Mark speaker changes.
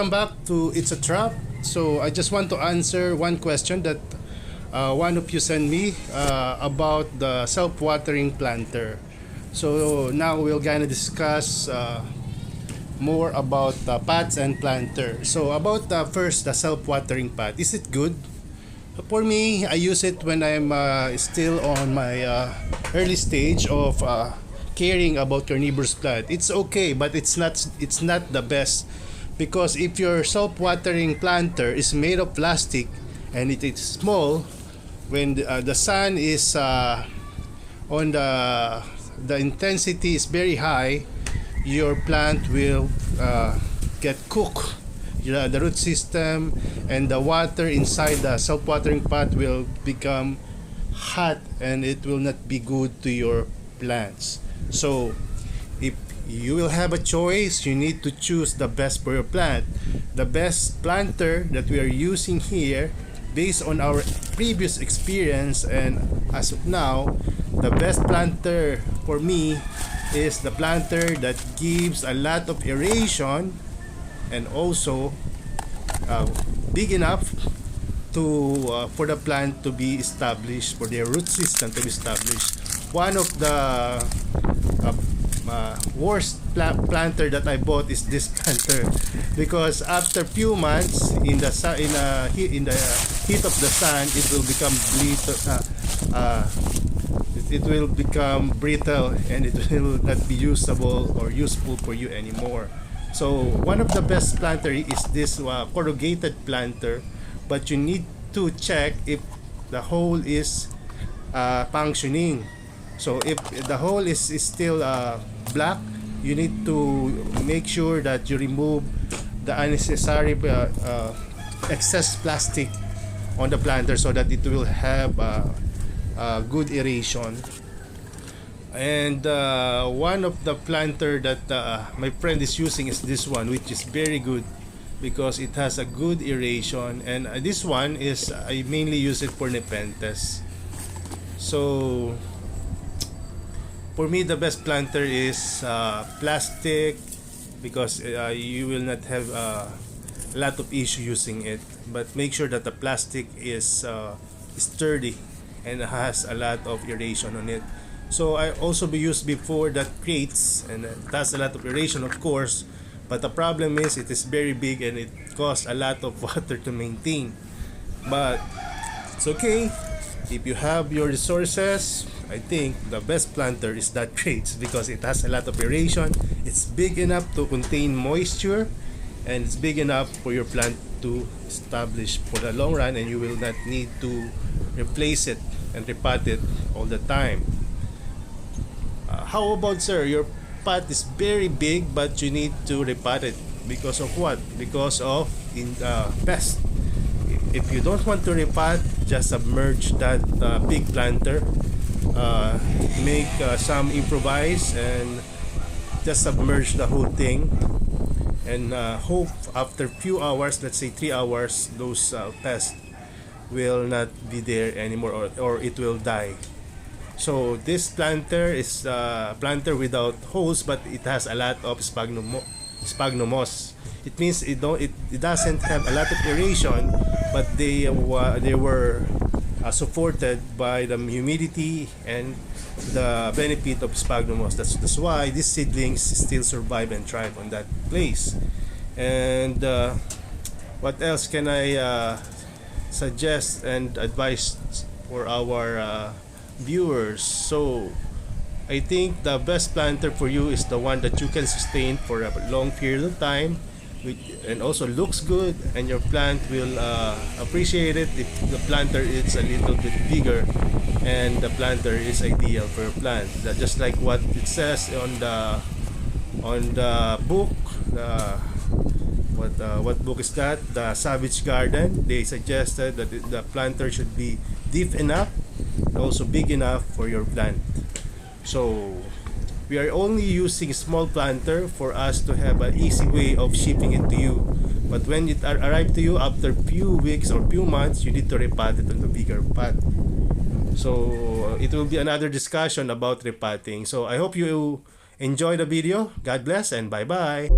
Speaker 1: welcome back to It's a Trap. So I just want to answer one question that one of you sent me about the self-watering planter. So now we're gonna discuss more about pots and planter. So about first the self-watering pot, is it good? For me, I use it when I'm still on my early stage of caring about carnivorous plant. It's okay, but it's not the best, because if your self-watering planter is made of plastic and it is small, when the sun is on the intensity is very high, your plant will get cooked. The root system and the water inside the self-watering pot will become hot, and it will not be good to your plants. So if you will have a choice, you need to choose the best for your plant. The best planter that we are using here, based on our previous experience and as of now, the best planter for me is the planter that gives a lot of aeration and also big enough to for the plant to be established, for their root system to be established. One of the worst planter that I bought is this planter, because after few months in the sun, in the heat of the sun, it will become it will become brittle, and it will not be usable or useful for you anymore. So one of the best planter is this corrugated planter, but you need to check if the hole is functioning. So if the hole is still black, you need to make sure that you remove the unnecessary excess plastic on the planter, so that it will have good aeration. And one of the planter that my friend is using is this one, which is very good because it has a good aeration. And this one is, I mainly use it for nepenthes. So for me, the best planter is plastic, because you will not have a lot of issue using it. But make sure that the plastic is sturdy and has a lot of aeration on it. So I also used before that crates, and it has a lot of aeration, of course, but the problem is it is very big and it costs a lot of water to maintain. But it's okay if you have your resources. I think the best planter is that crates, because it has a lot of aeration, it's big enough to contain moisture, and it's big enough for your plant to establish for the long run, and you will not need to replace it and repot it all the time. How about, sir, your pot is very big but you need to repot it? Because of what? Because of pest. If you don't want to repot, just submerge that big planter. Make some improvise and just submerge the whole thing, and hope after few hours, let's say 3 hours, those pests will not be there anymore, or it will die. So this planter is a planter without holes, but it has a lot of sphagnumos. It means it doesn't have a lot of aeration, but they were supported by the humidity and the benefit of sphagnumos. That's why these seedlings still survive and thrive on that place. And what else can I suggest and advise for our viewers? So I think the best planter for you is the one that you can sustain for a long period of time, and also looks good, and your plant will appreciate it if the planter is a little bit bigger, and the planter is ideal for your plant. Just like what it says on the book, what book is that? The Savage Garden. They suggested that the planter should be deep enough, also big enough for your plant. So we are only using small planter for us to have an easy way of shipping it to you. But when it arrives to you after few weeks or few months, you need to repot it on the bigger pot. So it will be another discussion about repotting. So I hope you enjoy the video. God bless and bye bye.